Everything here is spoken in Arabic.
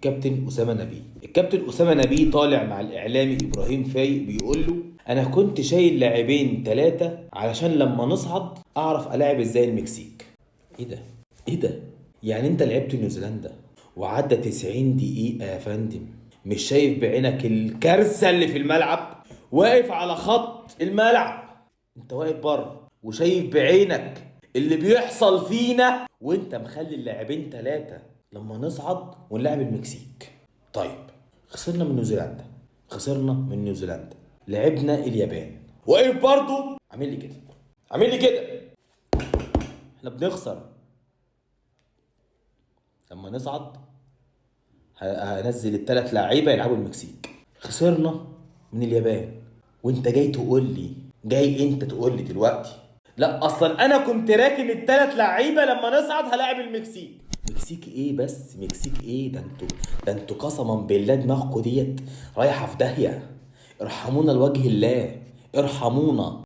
كابتن أسامة نبيه. الكابتن أسامة نبيه طالع مع الإعلامي إبراهيم فايق بيقول له: أنا كنت شايل لاعبين ثلاثة علشان لما نصعد أعرف ألاعب إزاي المكسيك. إيه ده؟ إيه ده؟ يعني أنت لعبت نيوزيلندا وعدى 90 دقيقة يا فندم، مش شايف بعينك الكارثة اللي في الملعب؟ واقف على خط الملعب، أنت واقف بره وشايف بعينك اللي بيحصل فينا، وأنت مخلي اللاعبين ثلاثة لما نصعد ونلعب المكسيك. طيب، خسرنا من نيوزيلندا، خسرنا من نيوزيلندا، لعبنا اليابان، واقف برضو عامل لي كده، عامل لي كده. احنا بنخسر. لما نصعد هنزل الثلاث لعيبه يلعبوا المكسيك. خسرنا من اليابان، وانت جاي تقول لي، جاي انت تقول لي دلوقتي لا اصلا انا كنت راكن الثلاث لعيبه لما نصعد هلاعب المكسيك. مكسيك ايه بس؟ مكسيك ايه ده انتوا قسما بالله دماغكوا ديت رايحه في داهيه. ارحمونا لوجه الله، ارحمونا.